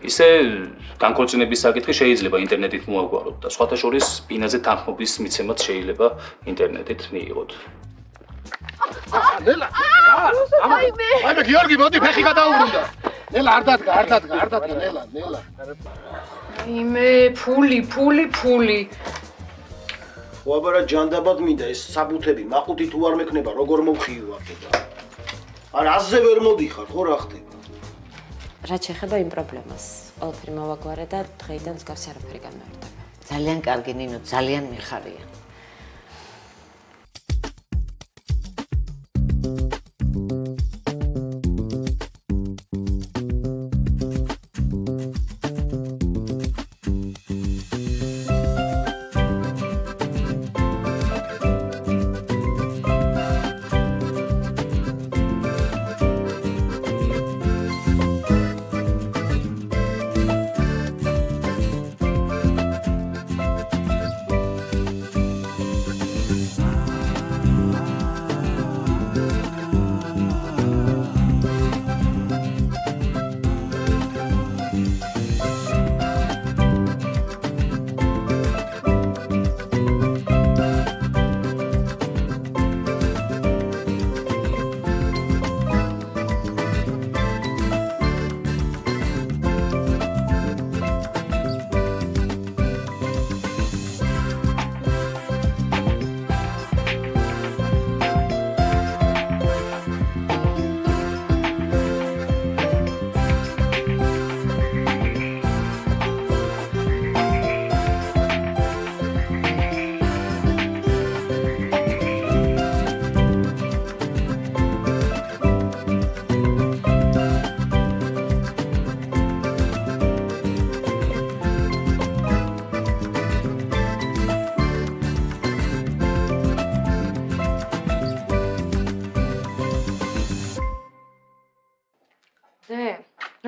ისე განქორწინების საკითხი შეიძლება ინტერნეტით მოაგვაროთ და სხვათა შორის ბინაზე თანხმობის მიცემაც შეიძლება ინტერნეტით მიიღოთ. ნელა. აი გიორგი მოდი ფეხი გადაუბრუნდა. ნელა არ დადგა ნელა. იმე ფული. ხო აბარა ჯანდაბად მინდა ეს საბუთები მაყუთი თუ არ მექნება როგორ მოვხიო აქედა. არა ასე ვერ მოდიხარ ხო რა ხდება? რაც შეეხება იმ პრობლემას, ყველაფერი მოვაგვარე და დღეიდან მსგავსი არაფერი განმეორდება. ძალიან კარგი ნინო, ძალიან მიხარია.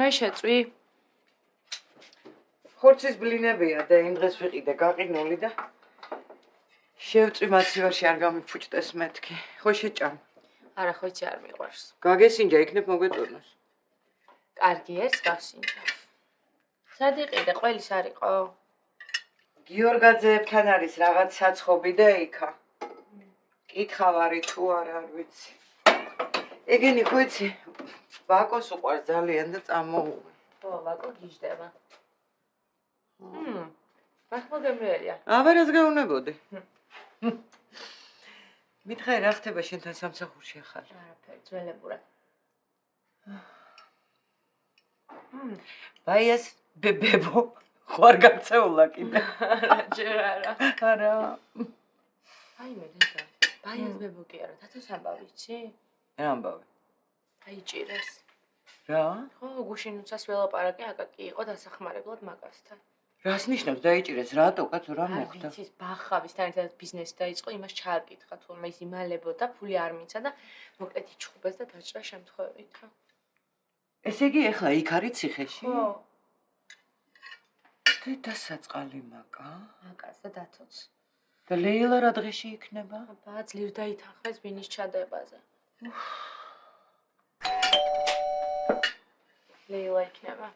რა შეწვი? ხორცის ბლინებია და იმ დღეს ვიყიდე გაყინული და შევწვი მაცივარში არ გამიფუჭდეს მეთქი. ხო შეჭამ. არა ხო იცი არ მიყვარს. გაგესინჯა იქნებ მოგეწონოს. კარგი ერთს გავსინჯავ. სად იყიდე? ყველის არ იყო? გიორგაძეებთან არის რაღაც საცხობი და იქა. კითხავ არის თუ არა არ ვიცი. ეგენი ხო იცი ვაკოს უყვარს ძალიან და წამოუვე. ხო, ვაკო გიждდება. ახლა გემრიელია. აბერას გაუნებოდი. მითხარი რა ხდება შენთან სამსახურში ახალ? არაფერი, ძველებურად. ბაიას ბებო ხوار გაქცეულა კიდე. არა, ჯერ არა. არა. აი მე დედა. ბაიას ბებო კი არა, თათოს ამბავი იცი? რა ამბავი? აი ჭირეს. რა? ხო, გუშინუცას ველაპარაკე აკაკი იყო დასახმარებლად მაგასთან. რას ნიშნავს დაიჭირეს რატო კაცო რა მოხდა? ის ბახავისთან ერთად ბიზნესი დაიწყო, იმას ჩააკითხა თუ ის იმალებოდა, ფული არ მიცა და მოკლედ იჩხუბეს და დაჭრა შემთხვევით. ესე იგი ეხლა იქ არის ციხეში? ხო. დედა საწყალი მაკა? მაკას და დათოც. და ლეილა რა დღეში იქნება? აბა ძლივ დაითანხმეს ბინის ჩადებაზე. ლეილა იქნება.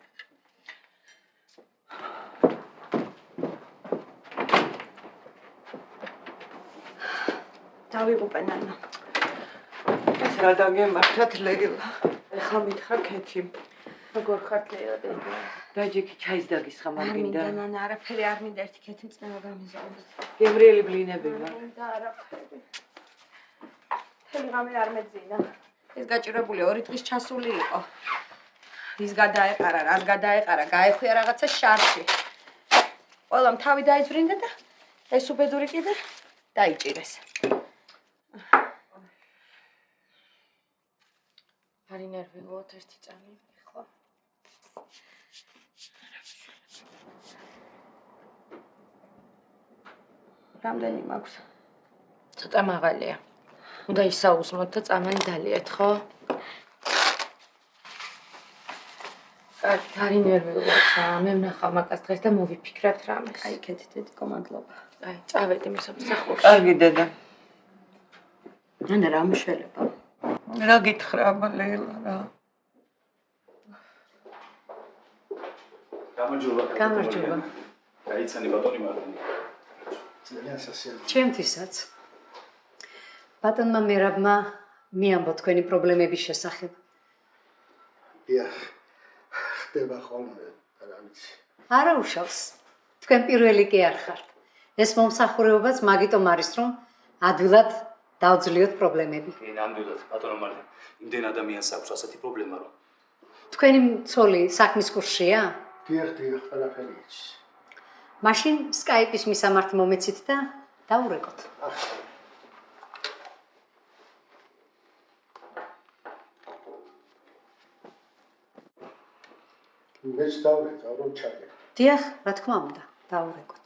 დავიღუპე ნანა. ეს რა დაგემართათ ლეილა. ეხლა მითხრა ქეთი. როგორ ხართ ლეილა დედა? დაჯექი ჩაის დაგისხა მაგინდა. ნანა არაფერი არ მინდა ერთი ქეთი მწნევა გამიზარდოს. გემრიელი ბლინები მაგ. მინდა არაფერი. თელი ღამე არ მეძინა. ეს გაჭირებული 2 დღის ჩასული იყო. ის გადაეყარა, რას გადაეყარა, გაეხვია რაღაცა შარში. ყველამ თავი დაიძვრინდა და ეს უბედური კიდე დაიჭირეს. არი ნერვიულოთ ერთი წამი ეხლა. რამდენი მაქვს? ცოტა მაღალია. უნდა ისაუზმოთ და წამანი დალიეთ, ხო? არი ნერვიულოთა, მე ვნახავ მაგას დღეს და მოვიფიქრათ რამეს. აი, ქეთი დედიკო, მადლობა. აი, წავედი მე სამსახურში. კარგი დედა. ანა რა მშველება? რა გითხრა აბა ლეილა რა? გამარჯობა. გაიცანი ბატონი მარლენი. ძალიან სასიამოვნო. ჩემთვისაც. ბატონმა მერაბმა მიამბო თქვენი პრობლემების შესახებ. დიახ. ხდება ხოლმე, რა ვიცი. არა უშავს. თქვენ პირველი კი არ ხართ. ეს მომსახურებაც მაგიტომ არის, რომ ადვილად დავძლიოთ პრობლემები. ნამდვილად ბატონო მარლენი. იმდენ ადამიანს აქვს ასეთი პრობლემა, რომ თქვენი მცოლი საქმის კურსშია? დიახ, ყველაფერი იცის. მაშინ Skype-ის მისამართი მომეცით და დაურეკოთ. მეც დავრეკავ, რომ ჩაგე. დიახ, რა თქმა უნდა, დაურეკოთ.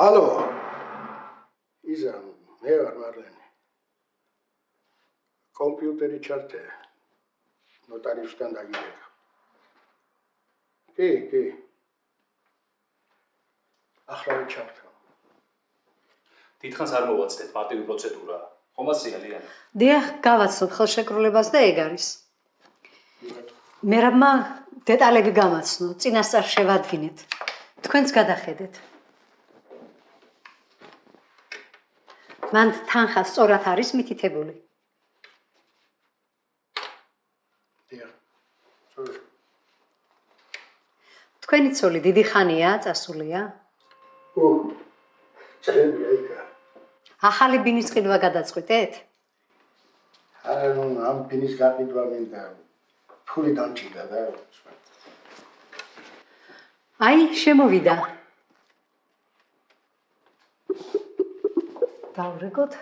ალო. იზა, მე ვარ მარლენი. კომპიუტერი ჩართე. ნოტარიუსთან დაგიგებ. კი. ახლა ჩართე. დიდხანს არ მოვაცდეთ პარტიული პროცედურა. ხომასია ლიანა. დიახ, გავაცნობ ხელშეკრულებას და ეგ არის. მერაბმა დეტალები გამაცნო, წინასწარ შევადგინეთ. თქვენც გადახედეთ. მან თანხა სწორად არის მითითებული. დიახ. თქვენი ცოლი დიდი ხანია წასულია? წელია იქა. ახალი ბინის ყიდვა გადაწყვეტეთ? არა, ამ ბინის გაყიდვა მინდა. ფული დამჭირდა და აი, შემოვიდა. დავრეკოთ.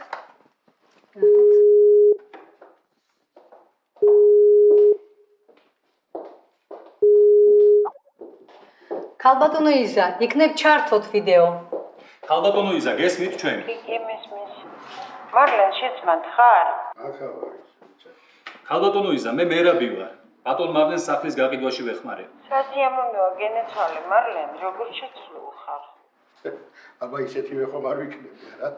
ქალბატონო იზა, იქნებ ჩართოთ ვიდეო. ქალბატონო იზა, გესმით ჩვენი? კი, მესმის. მარლენ, შეცმად ხარ? აქა ვარ. ქალბატონო იზა, მე მერაბი ვარ. ბატონ მარლენს სახლის გაყიდვაში ვეხმარე. სასიამოვნოა გენეცვალე, მარლენ, როგორ შეცვლილ ხარ? აბა ისეთივე ხომ არ ვიქნები, რა?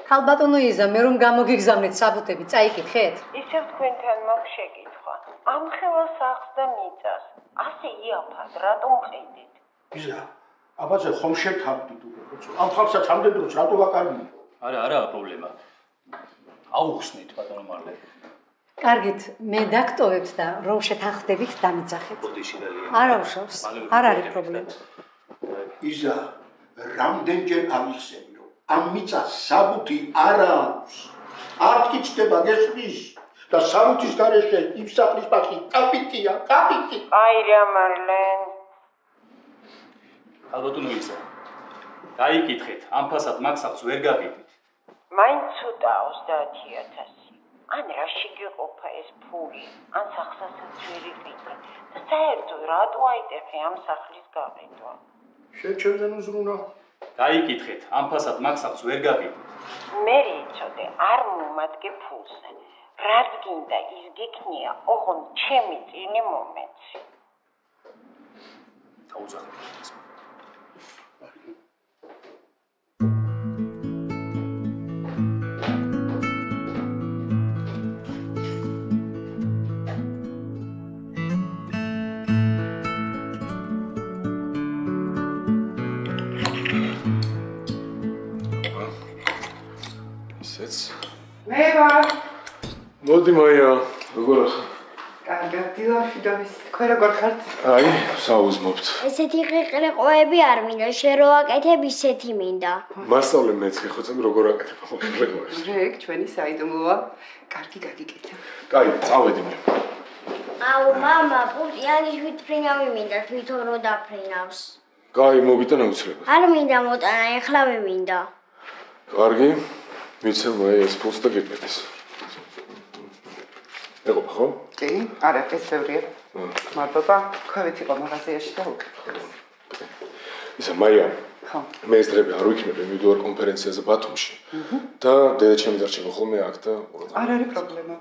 ქალბატონო იზა, მე რომ გამოგიგზავნეთ საბუთები, წაიკითხეთ? ისევ თქვენთან მაქვს შეკითხვა. ამხელა სახლს და მიწას. ასე იაფად, რატომ ყიდით? იზა, აბაძე ხომ შეთავდით უკვე. ამ ხალხსაც ამდენ დროს რატო ვაკარგინე? არა პრობლემა. აუხსნით ბატონო მარლენი. კარგით, მე დაგტოვებთ და რომ შეთანხმდებით დამიძახეთ. ბოდიში და ლიანა. არა უშავს, არ არის პრობლემა. იზა, რამდენჯერ აღიხსენე, რომ ამ მიწას საბუთი არ აქვს. არ გიჩნდება გესმის და საბუთის გარეშე იმ სახლის პასი კაპიტია. აი რა მარლენ. ქალბატონო იზა. გაიკითხეთ, ამ ფასად მაგ სახლს ვერ გაგიდით. მაინც ცოტა 30,000. ან რაში გიყოფა ეს ფული, ან სახსასაც ვერ იყიდე. და საერთოდ რატო აიტეხე ამ სახლის გაყიდვა? შეჩემზე უზრუნო. გაიკითხეთ, ამ ფასად მაგ სახლს ვერ გაგიდით. მე იცოდე, არ მომადგე ფულზე. რაც გინდა ის გიქნია, ოღონდ ჩემი წინი მომეცი. დაუძახეთ. მე ვარ. მოდი მაია, როგორ ხარ? კარგად, დილაში დავის. თქვენ როგორ ხართ? აი, საუზმობთ. ესეთი ყიყრიყვები არ მინდა, შენ რო აკეთებ ისეთი მინდა. მასწავლე მეც ხეხოცები როგორ აკეთებ მოყრეყრებს. ეგ ჩვენი საიდუმლოა. კარგი გაგიკეთებ. კაი, წავედი მე. აუ, მამა, პუტი, არის ვიფრინავი მინდა, თვითონ რო დაფრინავს. კაი, მოგიტან აუცილებლად. არ მინდა მოტანა, ეხლავე მინდა. კარგი, მიცემ მაია ეს ფულს და გეკეთეს. ego ხო? კი, არა, ეს ბევრია. მადლობა, ქვევით იყო მაღაზიაში და უკეთე. ისა მაია. ხო. მე ეს დღე არ ვიქნები, მივიდოარ კონფერენციაზე ბათუმში. და დედაჩემი დარჩება ხოლმე აქ და არ არის პრობლემა.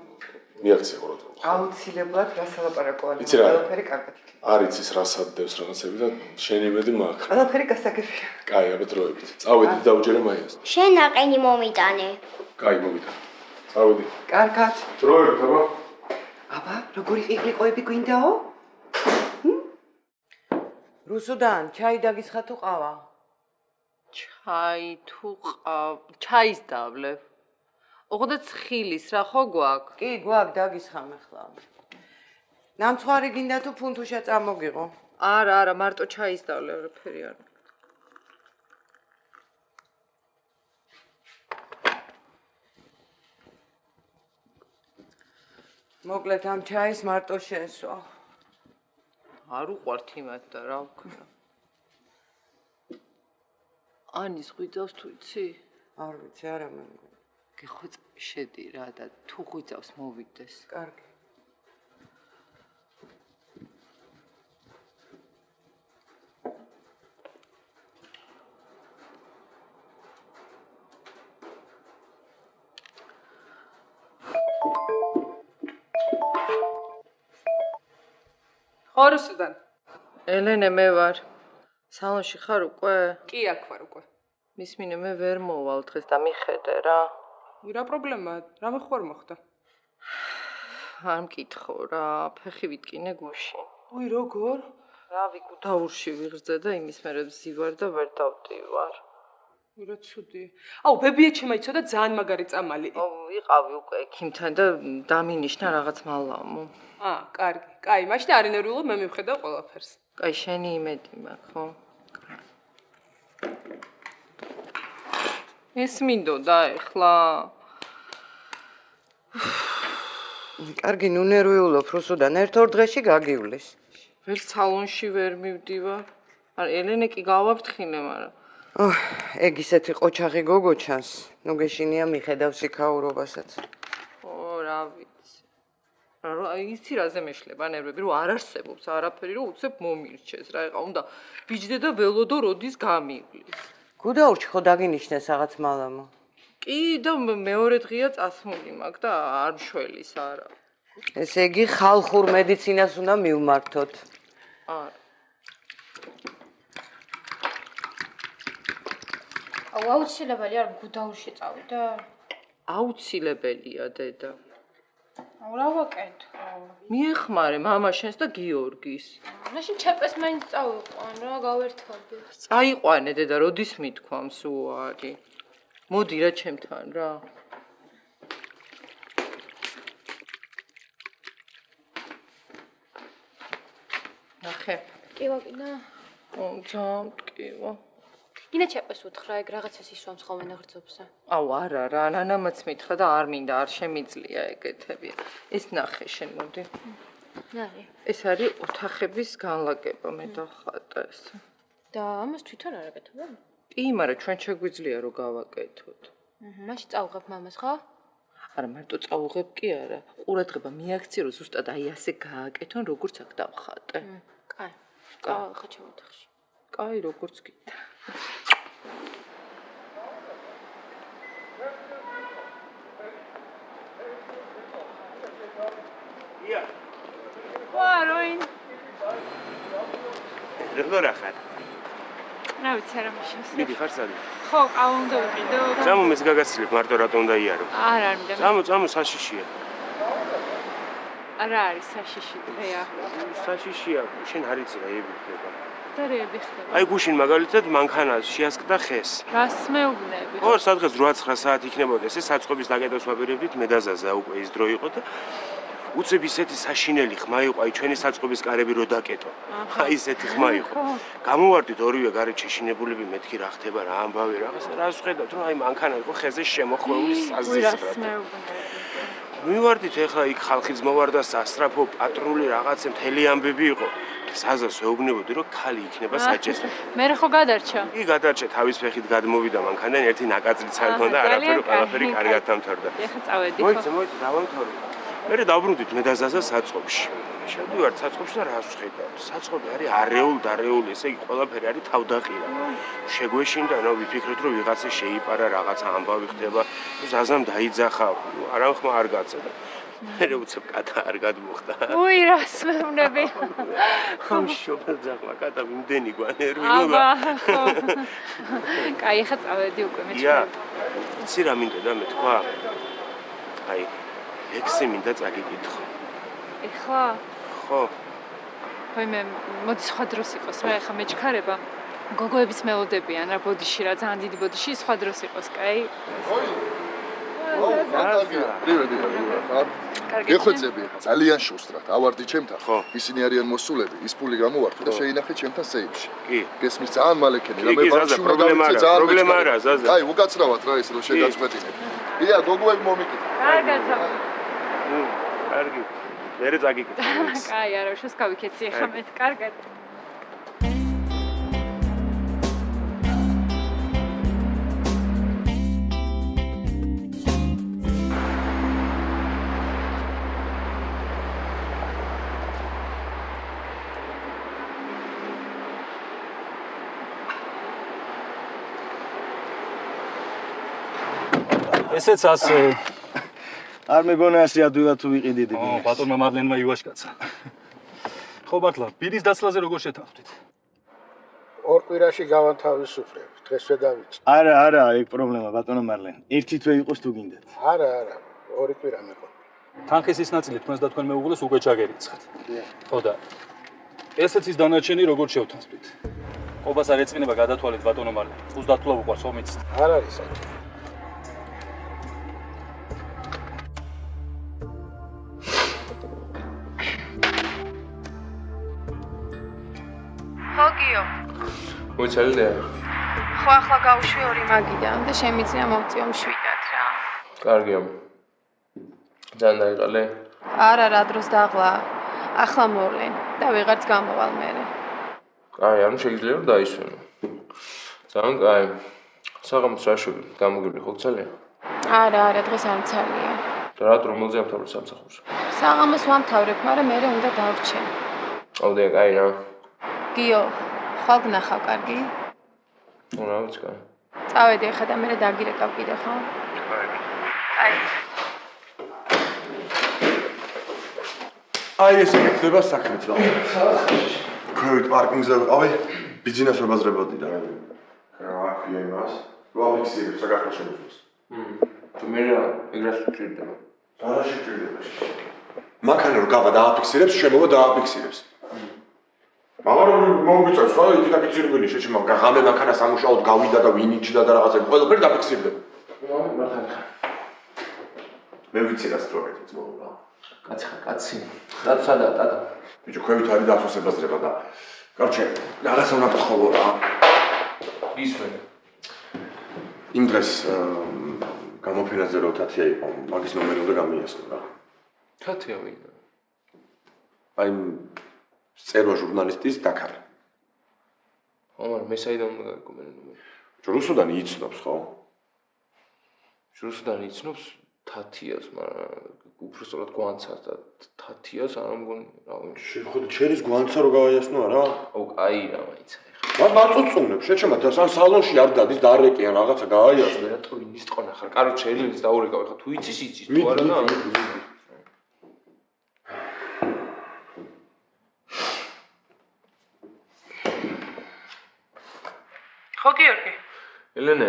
მიაქცია ყურადღება. აუცილებლად გასალაპარაკო არის. იცი რა? ყველაფერი კარგად იქნება. არ იცის რა სადდევს რაღაცები და შენი იმედი მაქვს. ყველაფერი გასაგებია. კაი, აბა დროებით. წავედი და დაუჯერე მაიას. შენ ნაყენი მომიტანე. კაი, მოვიდა. წავედი. კარგად. დროებით, აბა. აბა, როგორი ყიყლიყოები გვინდაო? რუსუდან, ჩაი დაგისხა თუ ყავა? ჩაი თუ ჩაის დავლებ. ოღონდ ცხილის რა ხო გვაქვს? კი, გვაქვს დაგისხამ ახლა. ნამცხვარი გინდა თუ ფუნთუშა წამოგიღო? არა, მარტო ჩაის დავლებ, რაფერი არ. მოკლედ ამ ჩაის მარტო შენსო. არ უყვართ იმათ და რა ვქნა. ანის ღვიძავს თუ იცი? არ ვიცი, არა მე მგონი. გეხოწ შედი რა და თუ ღვიძავს მოვიდეს. კარგი. ხორუსუდან. ელენე მე ვარ. სალონში ხარ უკვე? კი, აქ ვარ უკვე. მისმინე მე ვერ მოვალ დღეს და მიხედე რა. რა პრობლემაა? რამე ხوار მოხდა? არ მკითხო რა, ფეხი ვიტკინე გუში. ოი, როგორ? რავი, გუდაურში ვიღრძე და იმის მერე ვზივარ და ვერ დავდივარ. რა ცუდი. აუ, ბებია ჩემა იცოდა ძალიან მაგარი წამალი. ვიყავი უკვე ექიმთან და დამინიშნა რაღაც მალამო. კარგი. კაი, მაშინ არ ინერვიულობ, მე მივხედავ ყველაფერს. კაი, შენი იმედი მაქვს, ხო? ეს მინდოდა ეხლა. კარგი, ნუ ნერვიულობ, რუსუდან, ერთ-ორ დღეში გაგივლის. ვერ სალონში ვერ მივდივარ. არა, ელენე კი გავაფრთხილე, მაგრამ ეგ ისეთი ყოჩაღი გოგო ჩანს. ნუ გეშინია მიხედავ სიქაურობასაც. რა ვიცი. რა იცი რაზე მეშლება ნერვები, რომ არ არსებობს არაფერი, რომ უცებ მომირჩეს რა. ეხა უნდა ბიჯდე და ველოდო როდის გამივლის. გუდაურში ხო დაგინიშნეს რაღაც მალამო? კი და მეორე დღეა წასმული მაქვს და არ მშველის არა. ესე იგი ხალხურ მედიცინას უნდა მივმართოთ. არა. აუცილებელი არ გუდაურში წავიდე? აუცილებელია დედა. რა ვაკეთო? მიეხმარე მამა შენს და გიორგის. მაშინ ჩეპეს მაინც წავიყვან რა, გავერთობი. წაიყვანე დედა, როდის მithქვამს უარი. მოდი რა ჩემთან რა. ნახე. კივა კიდე? ძალიან მტკივა. გინდა ჩეპეს უთხრა, ეგ რაღაცას ისვამს ხოლმე ნაღრძობზე. აუ არა რა, ნანამაც მითხრა და არ მინდა, არ შემიძლია ეგეთები. ეს ნახე შენ მოდი. ნარი. ეს არის ოთახების განლაგება, მე დავხატე ეს. და ამას თვითონ არ აკეთებ? კი, მაგრამ ჩვენ შეგვიძლია რომ გავაკეთოთ. მაშინ წავღებ მამას, ხო? არა, მარტო წავუღებ კი არა. ყურადღება მიაქცია, რომ ზუსტად აი ასე გააკეთონ, როგორც აქ დავხატე. კაი. წავიღე ჩემ ოთახში. კაი, როგორც გინდა. ვაროინ. როგორ ახარ? რა ვიცი რა მაშინ. მიდი ხარ სადი? ხო, ყავა უნდა ვიყიდო. წამო მეც გაგაცილებ, მარტო რატომ უნდა იარო? არ მინდა. წამო საშიშია. არა არის საშიში დღეა. საშიშია, შენ არ იცი რა ები ხდება. და რეები ხდება. აი გუშინ მაგალითად მანქანას შეასკდა ხეს. რას მეუბნები? ხო, სადღაც 8-9 საათი იქნებოდა ეს საწყობის დაკეტოს ვაბერებდით, მე და ზაზა უკვე ის დრო იყო და უცებ ისეთი საშინელი ხმა იყო, აი ჩვენი საწყობის კარები რო დაკეტო. აი ისეთი ხმა იყო. გამოვარდით ორივე გარეთ შეშინებულები, მეთქი რა ხდება, რა ამბავი რაღაცა, რას ვხედავთ, რომ აი მანქანა იყო ხეზე შემოხვეული საზისრად. მივარდით ეხლა იქ ხალხი ძმოვარდა სასტრაფო პატრული რაღაცა მთელი ამბები იყო. საზას ვეუბნებოდი რომ ქალი იქნება საჭესო. მე ხო გადარჩა? კი გადარჩა, თავის ფეხით გადმოვიდა მანქანიდან, ერთი ნაკაწრიც არ ჰქონდა, არაფერი ყველაფერი კარგად დამთავრდა. ეხლა წავედი ხო? მოიცა, დავამთავრე. მე დავრუნდით მე და ზაზა საწყობში. შევდივართ საწყობში და რას ვხედავთ? საწყობი არის არეულ, ესე იგი ყველაფერი არის თავდაყირა. შეგვეშინდა, ნუ ვიფიქრეთ რომ ვიღაცა შეიპარა, რაღაცა ამბავი ხდება, ზაზამ დაიძახა, არამხმა არ გაცა. მე უცებ კატა არ გადმოხდა. უი რას მეუბნები. ხომ შობელძაღლა კატა იმდენი გვანერვინო. კაი, ხა წავედი უკვე მე. ია. იცი რა მინდა და მე თქვა? აი, ექსი მინდა წაგიკითხო. ეხლა? ხო. მე მოდი სხვა დროს იყოს, რა ეხლა მეჩქარება. გოგოების მელოდებიან რა ბოდიში რა ძალიან დიდი ბოდიში სხვა დროს იყოს, კაი? გეხვეწები ძალიან შუსტრად ავარდი ჩემთან ისინი არიან მოსულები ის ფული გამოვართო და შეინახე ჩემთან სეიფში კი გესმის ძალიან მალე ქენი რა მე ბავშვი უნდა გავიქცე ძალიან პრობლემა არა ზაზე აი უკაცრავად რა ეს რო შეგაწყვეტინე ია გოგოები მომიკითხე კარგად კარგი მერე წაგიკითხე კაი არა შუს გავიქეცი ხა მე კარგად ესეც ასე არ მეგონა ასე ადვილად თუ ვიყიდიდი ო ბატონმა მარლენმა ივაშკაცა ხო მართლა ბიდის დაცლაზე როგორ შეთანხმდით ორ კვირაში გავანთავისუფლებ დღესვე დავიწყე არა ეგ პრობლემა ბატონო მარლენ ერთი თვე იყოს თუ გინდათ არა ორი კვირა მეყო თანხის ის ნაწილი თქვენს და თქვენ მეუღლეს უკვე ჩაგერიცხეთ ხო და ესეც ის დანარჩენი როგორ შევთანხმდით ყობას არ ეწყინება გადათვალეთ ბატონო მარლენ ხუს დათვლა უყვარს ხომ იცით არ არის საჭირო ხოგიო მოიცალინე ხო ახლა გავუშვი ორი მაგიდან და შემიძლია მოვწიო მშვიდად რა კარგია ძალიან დაიყალე არა რა დროს დაღლა ახლა მოვლენ და ვიღარც გამოვალ მერე კაი ანუ შეიძლება რომ დაისვენო ძალიან კაი საღამოს რაშობი გამოგიბლი ხო გცალია არა დღეს არ მცალია და რა რომელზე ამთავრე სამსახურს საღამოს ვამთავრებ მაგრამ მერე უნდა დავრჩე აუდე კაი რა გიო ხვალ გნახავ კარგი რა ვიცი კაი წავედი ახლა და მერე დაგირეკავ კიდე ხო კაი აი ესე ხდება საქმეც რა ქვევით პარკინგზე ვიყავი ბიზნეს ვებაზრებოდი და რა ქვია იმას რა ფიქსირებს საქართველოს შემოწმეს თუ მე რა ეგრას ვჭირდება არა შეჭირდება მანქანა რო გავა დააფიქსირებს შემოვა დააფიქსირებს მაგრამ მოვიწევს რა იქ დაფიქსირებული შეჩემ ღამე მანქანა სამუშაოდ გავიდა და ვინიჩდა და რაღაცები ყველაფერი დაფიქსირდება მე ვიცი რა სწორედ ძმობა კაცი ხარ კაცი დათო სადაა დათო ბიჭო ქვევით არის დათოს ებაზრება და კარჩე რაღაცა უნდა გთხოვო რა ისვენ იმ დღეს გამოფენაზე რო თათია იყო მაგის ნომერი უნდა გამიასწრო რა თათია ვინ აი წერვა ჟურნალისტის დაკარი მაგრამ მე საიდან უნდა გაგკომენ ნომერი რუსუდან იცნობს ხო რუსუდან იცნობს თათიას მაგრამ უბრალოდ გვანცას და თათიას არ მგონი რა ვინ შეხოდი ჩერის გვანცა რო გავაიასნო არა აუ კაი რა მაიცა ეხლა მაწუწუნებ შეჩემა და სალონში არ დადის და არეკიან რაღაცა გააიასნო რა თუ ვინის ტყონა ხარ კაროჩე ელინის დაურეკავ ეხლა თუ იცის თუ არა და ხო გიორგი ელენე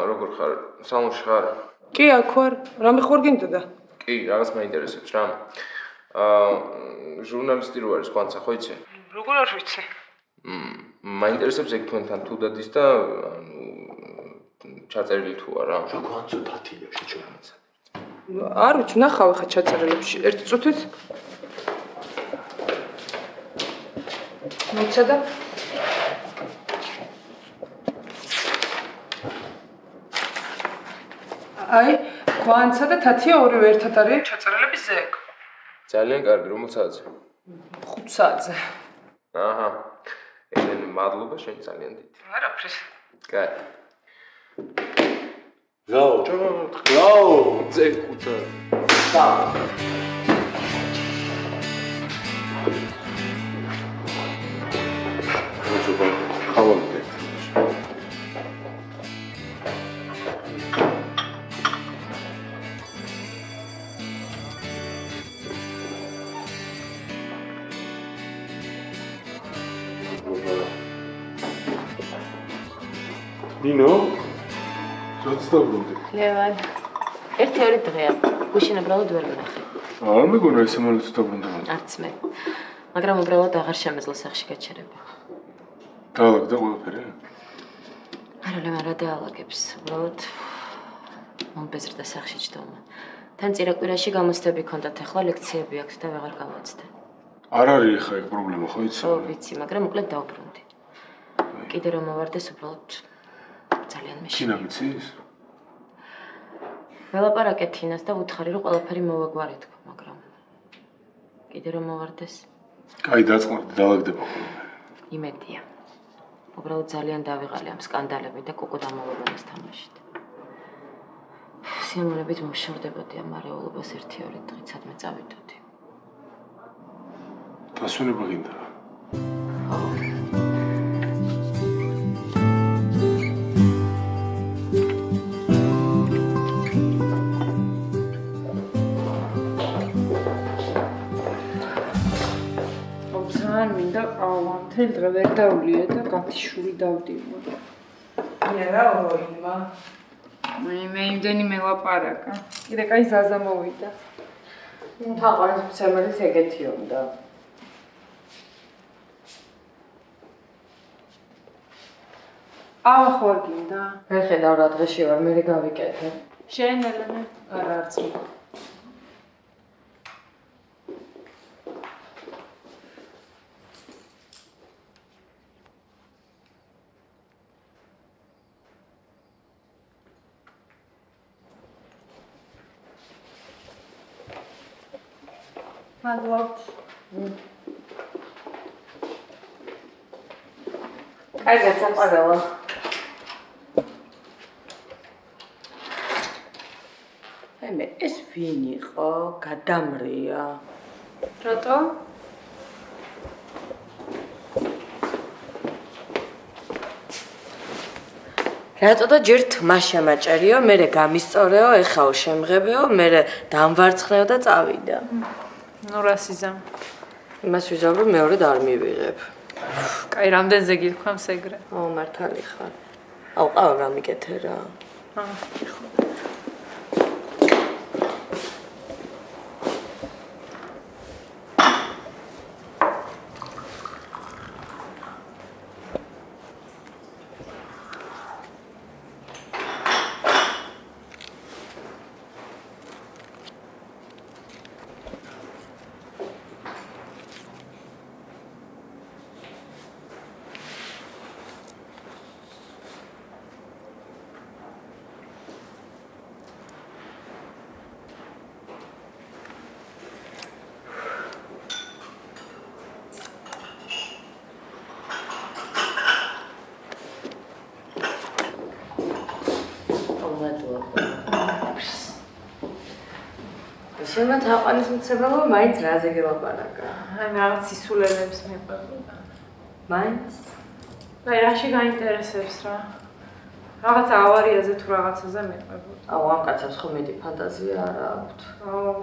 როგორ ხარ სალონში ხარ კი აქ ვარ რამე ხوار გინდოდა კი რაღაც მაინტერესებს რა ჟურნალისტი რო არის კვანცა ხო იცი როგორ არ ვიცი მაინტერესებს ეგ თქვენთან თუ დადის და ანუ ჩაწერილი თუ არა რა კვანცა თათია შეჩერდა არ ვიცი ნახავ ხა ჩაწერილებში ერთი წუთით მოცადა აი კვანცა და თათია ორივე ერთად არიან ჩაწერილები ზეკ ძალიან კარგი რომელ საათზე 5 საათზე აჰა ელენე მადლობა შენ ძალიან დიდი არაფრის კაი გაო ძე ხუთა და ხავალი ნინო? როდის დაბრუნდი? ლევან. 1-2 დღეა. გუშინ უბრალოდ ვერ ვნახე. არ მეგონა ისე მალე დაბრუნდა. არც მე. მაგრამ უბრალოდ აღარ შემეძლო სახში გაჩერება. დაალაგდა ყველაფერი? არა, ლევან რა დაალაგებს. უბრალოდ მომბეზრდა სახში ჯდომა. თან წირაკვირაში გამოცდები ჰქონდათ, ახლა ლექციები აქვს და ვეღარ გავაცდე. არ არის ხა ეგ პრობლემა, ხო იცი? ხო, ვიცი, მაგრამ უკლედ დავბრუნდი. კიდე რომ მოვარდეს უბრალოდ ძალიან მეშინია. თინა ვიცის? ველაპარაკე თინას და უთხარი რომ ყველაფერი მოვაგვარე თქვა, მაგრამ კიდე რომ მოვარდეს. კაი დაწყმარდი, დაალაგდება ხოლმე. იმედია. უბრალოდ ძალიან დავიღალე ამ სკანდალებით და კუკო დამოვაბანეს თამაშით. სიამოვნებით მომშორდებოდი ამ არეულობას 1-2 დღით სადმე წავიდოდი. დასვენება გინდა? ძალიან მინდა ყავა, მთელი დღე ვერ დავლიე და გათიშული დავდივარ. რა როიმა? მე იმდენი მელაპარაკა. კიდე კაი ზაზა მოვიდა. თაყვანის მცემელიც ეგეთი უნდა. ყავა ხوار გინდა? ვერ ხედავ რა დღეში ვარ, მე გავიკეთე. შენ ელენე? არა, არც მე. მადლობთ. კარგად საყვარელო. მე ეს ვინ იყო? გადამრია. რატო? რატო და ჯერ თმა შემაჭერიო, მერე გამისწორეო, ეხაო შემღებეო, მერე დამვარცხნეო და წავიდა. ნუ რა სიზამ. იმას ვიზამ რომ მეორედ არ მივიღებ. კაი, რამდენზე გითქვამს ეგრე? მართალი ხარ. აუ, ყავა გამიკეთე რა. შენ თაყვანის მცემელო მაინც რაზე გელაპარაკა? აი რაღაც ისულელებს მეყვებოდა. მაინც? აი რაში გაინტერესებს რა? რაღაც ავარიაზე თუ რაღაცაზე მეყვებოდა. აუ ამ კაცებს ხო მეტი ფანტაზია არ აქვს. აუ.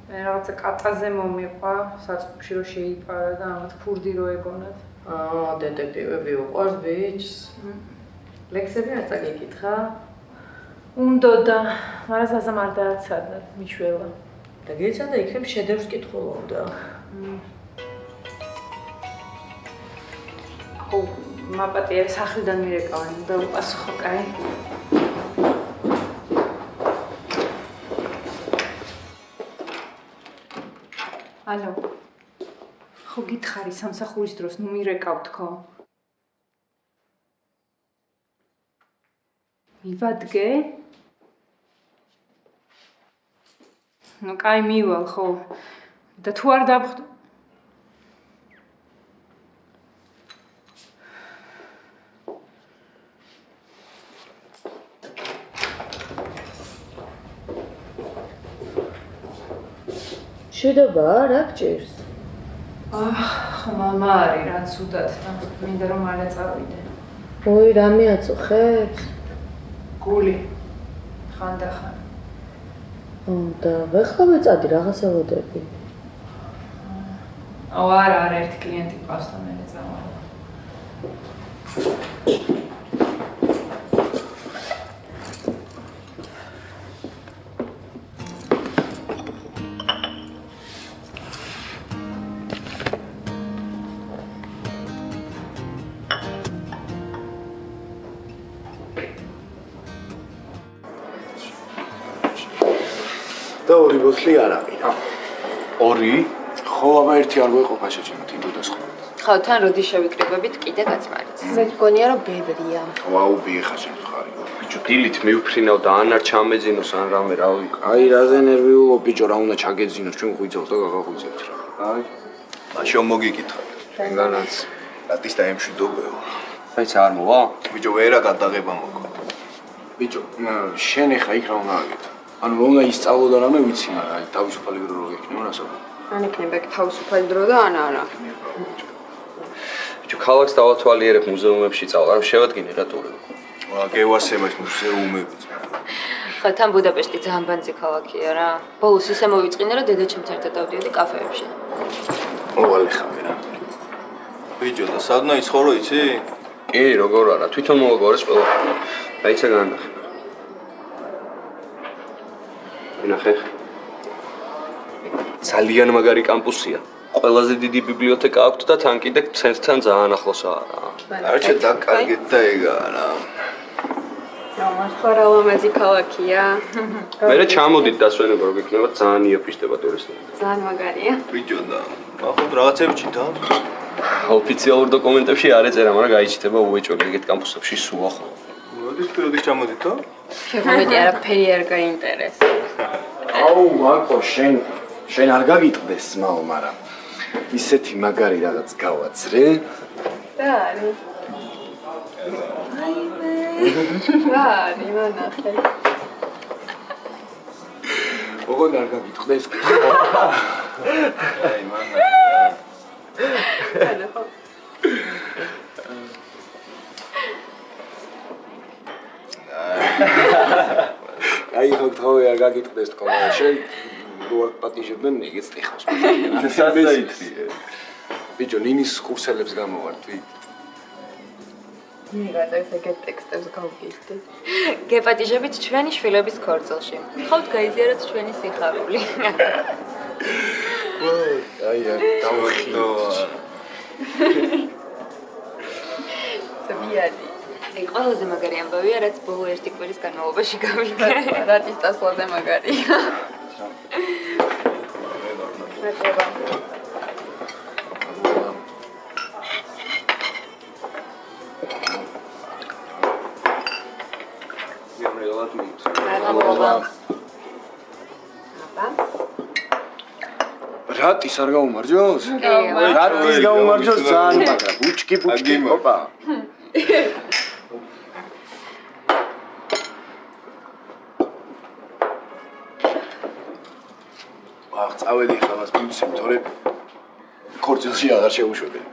მე რაღაცა კატაზე მომიყვა, საწყობში რომ შეიპარა და ამათ ქურდი რო ეგონათ. აა დეტექტივები უყვარს ბიჭს. ლექსები არ წაგიკითხა? უნდოდა, მაგრამ საზამ არ დააცადა, მიშველა. და გეცადა იქნებ შედევრს კითხულობდა. ხო, მაპატიე სახლიდან მირეკავენ და უპასუხო, კაი. ალო. ხო გითხარი სამსახურის დროს, ნუ მირეკავთ ხო? მივადგე? ნუ კაი მივალ ხო? და თუ არ დავხვდე? შედობა რა გჭირს? ხო მამა არის რაც უდად და მინდა რომ მალე წავიდე. ოი რა მიაწუხებს? გული ხანდახან. და ვეხლა მეწადი რაღაც ელოდები. აუ არა, ერთ კლიენტი ყავს და მე წავალ. და 2 ბოთლი არაყი. 2? ხო, აბა ერთი არ გვეყოფა შეჭიმოთ იმდას ხო. ხო, თან როდის შევიკრიბებით კიდე გაცმარიც. მე მგონია რომ ბევრია. ვაუ, ბიეხა შემთხვარი. ბიჭო, დილით მივფრინავ და ან არ ჩამეძინოს ან რამე რა ვიყო. აი, რაზე ნერვიულობ ბიჭო, რა უნდა ჩაგეძინოს, ჩვენ ღვიძავთ და გაგაღვიძებთ რა. აი. მაშინ მოგიკითხავ. შენგანაც. რატის და ემშვიდობეო. საერთოდ არ მოვა? ბიჭო, ვერა გადაღება მოყვა. ბიჭო, შენ ეხა იქ რა უნდა აგეთ? ანუ რომ უნდა ისწავლო და რამე ვიცი, მაგრამ აი თავისუფალი დრო რო გექნება რასაკვირველია. ან იქნება იქ თავისუფალი დრო და ან არა. ბიჭო, ქალაქს დავათვალიერებ მუზეუმებში წავალ, არ შევადგინე რა ტურები. გევასება ეს მუზეუმები. ხო, თან ბუდაპეშტი ძალიან ბანძი ქალაქია რა. ბოლოს ისე მოვიწყინე რომ დედაჩემთან ერთად დავდიოდი კაფეებში. მოვალე ხავე რა. ბიჭო, და სადნა იცხოვრო იცი? კი, როგორ არა, თვითონ მოვაგორეს ყველაფერი. დაიცა განახე. ნახე. ძალიან მაგარი კამპუსია. ყველაზე დიდი ბიბლიოთეკა აქვს და თან კიდე ცენტრთან ძალიან ახლოსაა რა. არჩე დაკარგეთ და ეგაა რა. მართლა რა ლამაზი ქალაქია. მე ჩამოდით დასვენება რო გიქნება ძალიან იაფიშდება ტურისტები. ძალიან მაგარია. ბიჭო და ახლა რაღაცები ჩიტა. ოფიციალურ დოკუმენტებში არ ეწერა, მაგრამ გაიჩიტება უეჭველი ეგეთ კამპუსებში სულ ახლა. როდის პიროდის ჩამოდით? შეგომეტი არაფერი არ გაინტერესებს. აუ, მაკო, შენ არ გაგიტყდეს მაო, მაგრამ ისეთი მაგარი რაღაც გავაძრე. და არის. აიმე. რა არის, მონახე. ოღონდ არ გაგიტყდეს. აი, მანახე. აი, ხო გთხოვე არ გაგიტყდეს თქო, მაგრამ შენ რო არ პატიჟებდნენ, ეგეც ტეხავს. საერთოდ. ბიჭო, ნინის კურსელებს გამოვარდვი. მიგაწევს ეგეთ ტექსტებს გავგიხდი. გეპატიჟებით ჩვენი შვილების ქორწილში. ხავთ გაიზიაროთ ჩვენი სიხარული. აი, დავხილო. ზვიადი. ეგ ყველაზე მაგარი ამბავია, რაც ბოლო 1 კვირის განმავლობაში გავიგე. რატის წასვლაზე მაგარია. მადლობა. რატის არ გაუმარჯოს? რატის გაუმარჯოს ძალიან მაგრამ ბუჩკი, ოპა. ახ წავედი ხალას მივცემ, თორე ქორწილში აღარ შეუშვებენ.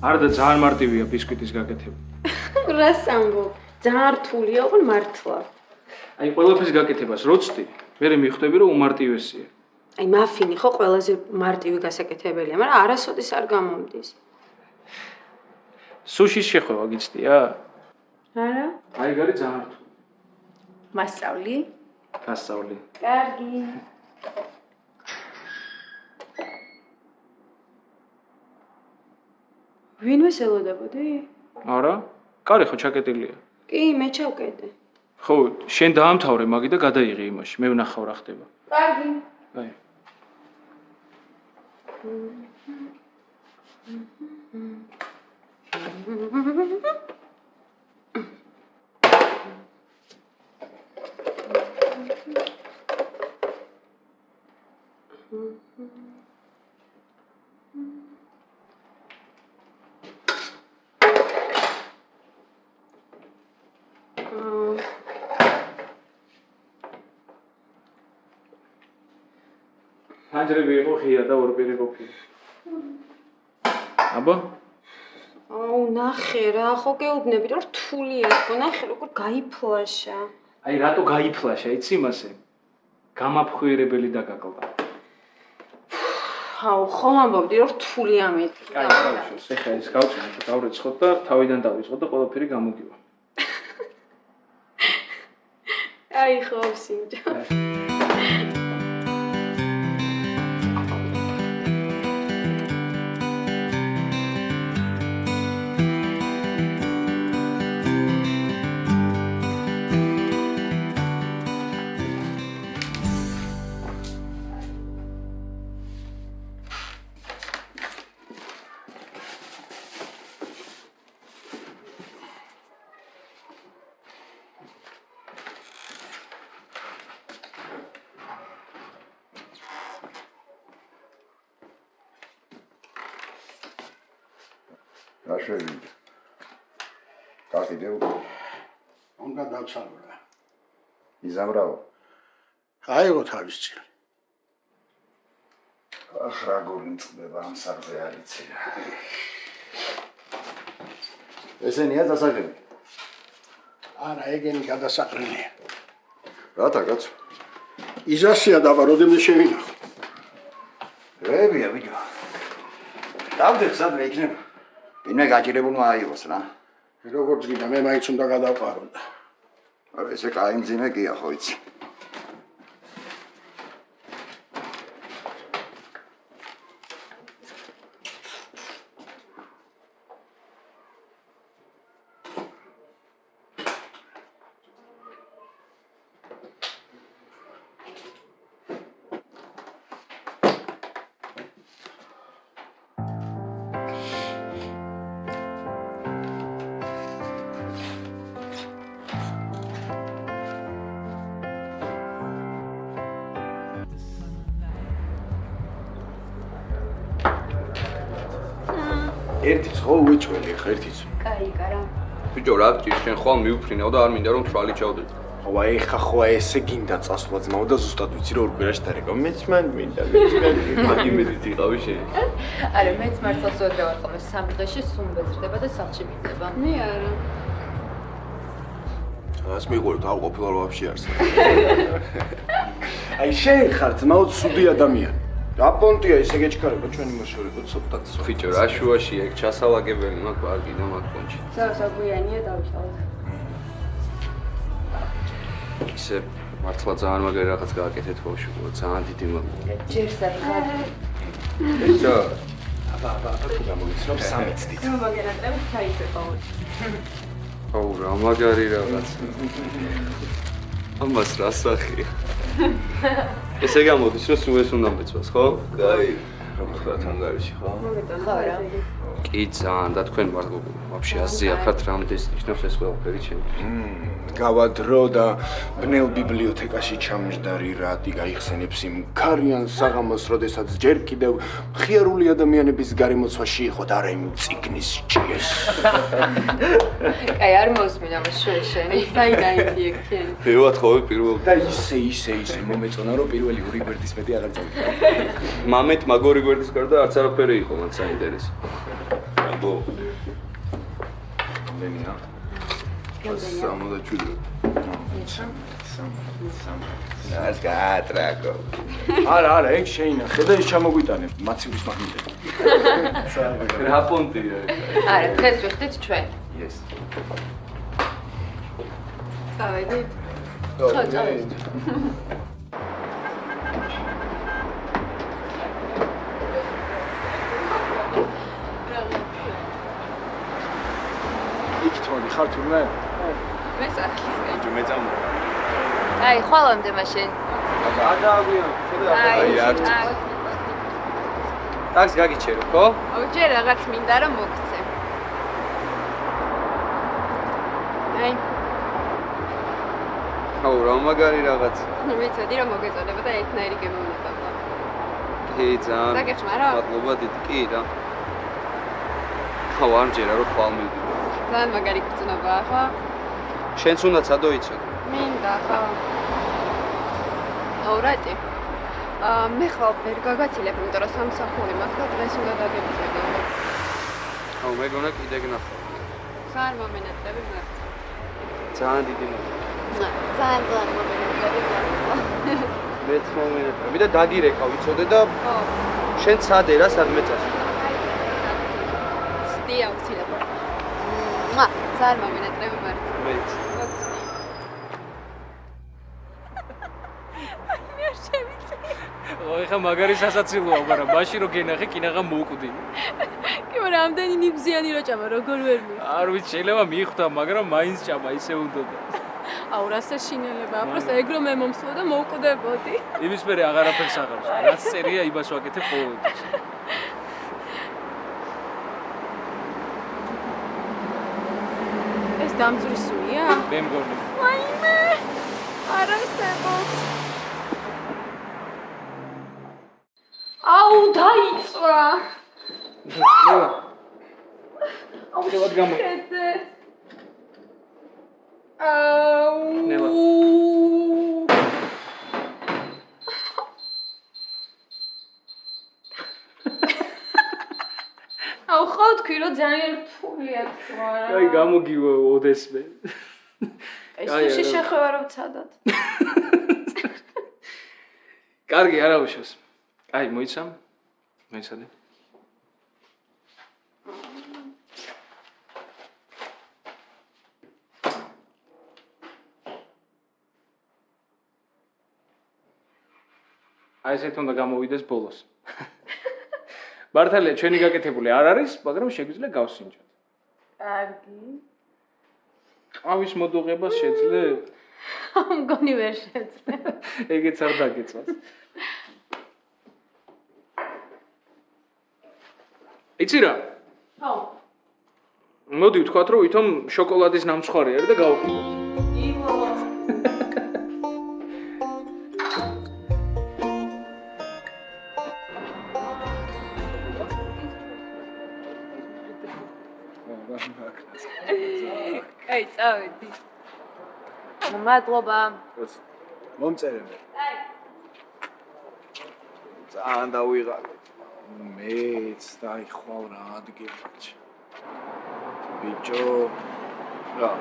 არდა ძალიან მარტივია ბისკვიტის გაკეთება. რას ამბობ? ძალიან რთულია, ოღონ მართლა. აი ყველაფრის გაკეთებას როცდი, მე მიხვდები რომ უმარტივესია. აი მაფინი ხო ყველაზე მარტივი გასაკეთებელია, მაგრამ არასოდეს არ გამომდის. სუშის შეხვევა გიცდია? არა? აი გარი ძალიან რთული. მასწავლი? გასწავლი. კარგი. ვინმე ელოდებოდი? არა? კარი ხო ჩაკეტილია. კი, მე ჩავკეტე. ხო, შენ დაამთავრე მაგი და გადაიღე იმაში. მე ვნახავ რა ხდება. კარგი. აი. ფანჯრები იყო ღია და ორპირი ყოფილი. აბა? აუ, ნახე რა, ხო გეუბნები, რომ რთული იყო, ნახე როგორ გაიფლაშა. აი, რატო გაიფლაშა, იცი იმასე? გამაფხვიერებელი დაგაკლდა. აუ, ხომ ამბობდი, რომ რთული ამეთი. კაი, ბავშვებს, ეხლა ეს გავწინოთ, გავრეცხოთ და თავიდან დავიწყოთ და ყველაფერი გამოგივა. აი, ხო, სინჯა. რა შევიდა? გაკიდევ? უნდა დავცალო რა. იზამრავო. აიღო თავის წილი. ახ რა გული მწყდება ამ სარზე არ იცი რა. ესენია დასაყრელი? არა, ეგენი გადასაყრელია. რათა კაცო? იზასია დაბა როდემდე შევინახო. რებია ბიჭო. დავდებ სადმე იქნება. ვინმე გაჭირებულმა აიღოს რა. როგორც გინდა, მე მაინც უნდა გადავყარო და. არა, ესე კაი მძიმე გია ხო იცი. ერთიც ხო უეჭველი ხა ერთიც. კაი, კარა. ბიჭო, რა გჭირს შენ ხვალ მიუფრინავ და არ მინდა რომ თვალი ჩავდეთ. ვა ეხა ხო ესე გინდა წასვლა ძმაო და ზუსტად ვიცი რომ ორ კვირაში დარეკო. მეც მან მინდა, მეც მან. მაგი მედით იყავი შენ. არა, მეც მართლაც ვერ დავარყმე 3 დღეში სულ ბეზრდება და სახლში მიწება. მე არა. ას მიყვართ ავყოფილ რა ვაფშე არს. აი შენ ხარ ძმაო ცუდი ადამიანი. რა პონტია ესე გეჩქარება ჩვენი მოშორება ცოტა. ბიჭო, რა შუაშია ეგ ჩასალაგებელი მაგ პარკი და მაგ პონჩი. საგვიანია დავშალოთ. ისე მართლა ძალიან მაგარი რაღაც გააკეთეთ ბავშვო, ძალიან დიდი მადლობა. ჯერს არ ხარ. ბიჭო, აბა თუ გამოვიცნობ 3 წლით. ნუ მაგერატემ ჩაიწევა. აუ რა მაგარი რაღაც. ამას რა სახი. ესე გამოდის რომ სულ ეს უნდა მეცვას, ხო? კაი, როგორ ხარ თანგარიში, ხო? ხო რა. კი ძალიან და თქვენ ვაფშე აზია ხართ რამდენს ნიშნავს ეს ყველაფერი ჩემთვის. გავადრო და ბნელ ბიბლიოთეკაში ჩამჯდარი რატი გაიხსენებს იმ ქარიან საღამოს, როდესაც ჯერ კიდევ მხიარული ადამიანების გარემოცვაში იყო და არა იმ წიგნის ჭიეს. კაი, არ მოსმინა შენ. საიდან იქ შენ? ფევად ხო პირველ და ისე მომეწონა რომ პირველი ორი გვერდის მეტი აღარ წავიდა. მამეთ მაგორი გვერდის გარდა არც არაფერი იყო მან საინტერესო. აბო. მენია. სამოდაჩუდო. ეს გაატრაკო. არა, ეგ შეინახე და ის ჩამოგვიტანე მაცივრის მაგნიტები. რა პონტია ეს? არა, დღეს ვიხდით ჩვენ. Yes. წავედით? ხო, წავედით. იქ თვალი ხარ თურმე? მე სახისკენ. ჯო მეწამო. აი, ხვალამდე მაშინ. გადააგვიან, აი, აქ. ტაქს გაგიჩერო, ხო? აუ, ჯერ რაღაც მინდა რომ მოგცე. აი. აუ, რა მაგარი რაღაც. ვიცოდი რომ მოგეწოდება და ერთნაირი გემოვნება. კი, ძალიან. დაგეხმარა რა? მადლობა დიდი, კი რა. აუ, არ მჯერა რომ ხვალ მივდივარ. ძალიან მაგარი გრძნობაა, ხო? შენც უნდა ცადო იცოდე. მინდა ხო. აურატი. მე ხო ვერ გაგაცილებ, იმიტომ რომ სამსახური მაქვს და დღეს უნდა დაგებიძებო. აუ მე გონა კიდე გნახო. ძალიან მომენატრები მართლა. ძალიან დიდი მოგება. ძალიან მომენატრები მართლა. მეც მომენატრები და დაგირეკავ იცოდე და შენ ცადე რა სადმე წასვლა. სტია უცილებ. ძალიან მომენატრები მართლა. მეც. ეხა მაგარი სასაცილოა, მაგრამ მაშინ რო გენახე, კინაღა მოვკვდი. კი, მაგრამ ამდენი ნიბზიანი რო ჭამა, როგორ ვერ მი? არ ვიცი, შეიძლება მიხვდა, მაგრამ მაინც ჭამა, ისე უნდოდა. აუ, რასა შინელებაა, просто ეგ რომ მე მომსვლა და მოვკვდებოდი. იმის მერე აღარაფერს აღავს. რაც წერია, იმას ვაკეთებ ყოველთვის. ეს დამძვრისულია? მე მგონი. ვაიმე! არ არსებობს. აუ დაიწვა. აუ შევად გამო. აუ. ნელა. აუ ხო თქვი რომ ძალიან რთულია თქვა რა. აი გამოგივა ოდესმე. ეს სუში შეხება რომ ცადოთ. კარგი, არა უშავს. აი, მოიცამ. მოიცადე. აი ესეთ უნდა გამოვიდეს ბოლოს. მართალია, ჩვენი გაკეთებული არ არის, მაგრამ შეგვიძლია გავსინჯოთ. კარგი. ყავის მოდუღებას შეძლე? მგონი ვერ შეძლებ. ეგეც არ დაგეწვას. იცი რა? ხო. მოდი ვთქვათ, რომ ვითომ შოკოლადის ნამცხვარი არის და გავუყიდოთ. ილო. აი, წავედი. მადლობა. მომწერე. ძალიან დავიღალე. მეც დაიხვალ რა ადგილში. ბიჭო, რა.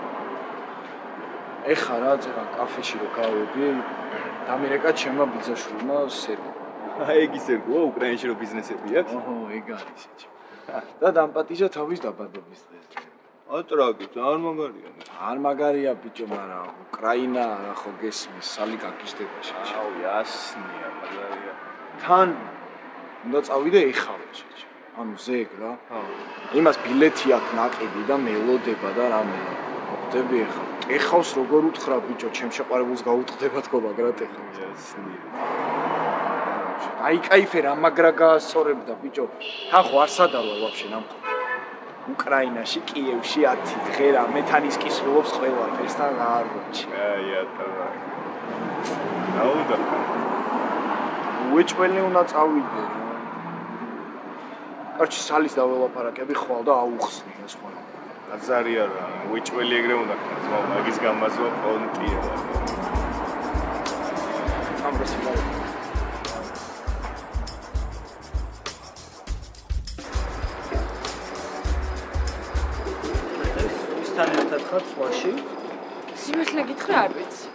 ეხა რა წერა კაფეში რო გავედი, დამირეკა ჩემმა ბიძაშვილმა სერგი. ეგ ის სერგოა უკრაინაში რო ბიზნესები აქვს? ოჰო, ეგ არის ეჭი. და დამპატიჟა თავის დაბადების დღეს. ატრაკი, ძალიან მაგარია. არ მაგარია ბიჭო, მაგრამ უკრაინა რა ხო გესმის, სალი გაგიჟდება შეჭი. აუ, ясნია, მაგარია. თან უნდა წავიდე ეხავე შეჭი. ანუ ზეგ რა. იმას ბილეთი აქვს ნაყიდი და მელოდება და რამე. ხვდები ეხა. ეხავს როგორ უთხრა ბიჭო, ჩემ შეყვარებულს გაუტყდება თქო მაგრად ეხა. ясნია. აი кайფე რა მაგრა გაასწორებდა ბიჭო. თან ხო არ სადარვა ვაფშე ნამქო. უკრაინაში, კიევში 10 დღე რა, მეთანის კისრულობს ყველაფერს და რა არ მოჩი. აი ატრაკი. აუდა. უეჭველი უნდა წავიდე. კარჩი სალის დაველაპარაკები ხვალ და აუხსნი ეს ხო. აზარია რა, უეჭველი ეგრე უნდა ხარ, მაგის გამაზვა პონტია. ამბოსი გაი. თან ერთად ხარ სხვაში? სიმართლე გითხრა არ ვიცი.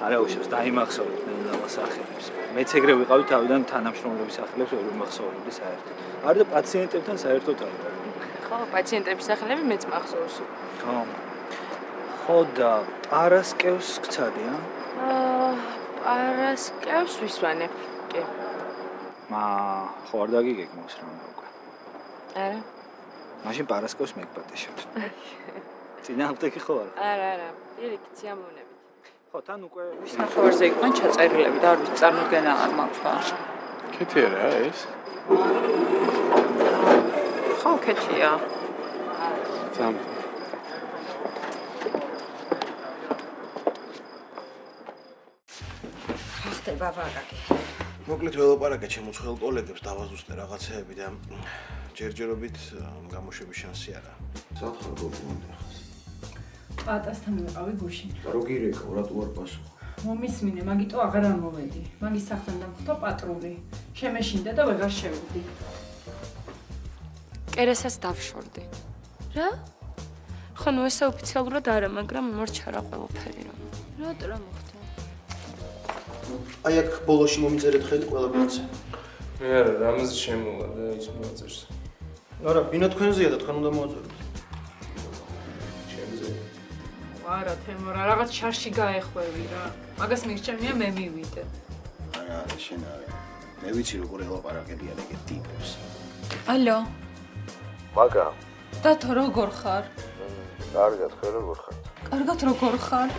არა უშავს დაიმახსოვრეთ მე ლავასახელებს. მეც ეგრე ვიყავი თავიდან თანამშრომლობის სახელებს ვერ ვიმახსოვრებდი საერთოდ. არა და პაციენტებთან საერთოდ არ ვიყავი. ხო, პაციენტების სახელები მეც მახსოვს. ხო. ხო და პარასკევს გცადი, პარასკევს ვისვანებ. კი. ხო არ დაგიგეგმავს რა უკვე. არა. მაშინ პარასკევს მეგპატეშებთ. წინა აპტეკი ხო არა? არა, პირიქით სიამოვნებით. ხო, თან უკვე ვის ნახევარზე იყვნენ ჩაწერილები და არ ვიცი წარმოდგენა არ მაქვს რა. ქეთია რა ეს? ხო, ქეთია. ძამ. ხახტება ვაგაკი. მოკლედ ველაპარაკე ჩემო ცხელ კოლეგებს დავაზუსტე რაღაცეები და ჯერჯერობით გამოშვების შანსი არა. სათხარ გოგონდა ხას. პატასთან ვიყავი გუშინ. რო გირეკავ, რატო არ პასუხ? მომისმინე, მაგიტო აღარ ამოვედი. მაგის სახლთან დამხვდა პატრული. შემეშინდა და ვეღარ შევედი. კერესას დავშორდი. რა? ხო, ნუ ესე ოფიციალურად არა, მაგრამ მორჩა რა ყველაფერი რა. რატო რა მოხდა? აი აქ ბოლოში მომიწერეთ ხელი ყველა კაცზე. მე არა, რამაზი შემოვა და ის მოაწერს. არა, ბინა თქვენზეა და თქვენ უნდა მოაწეროთ. ჩემზე. არა, თემურა, რაღაც შარში გაეხვევი რა. მაგას მირჩენია მე მივიდე. არა, შენ არა. მე ვიცი როგორ ელაპარაკებიან ეგეთ ტიპებს. ალო. მაგა. დათო როგორ ხარ? კარგად, ხე როგორ ხარ? კარგად როგორ ხარ?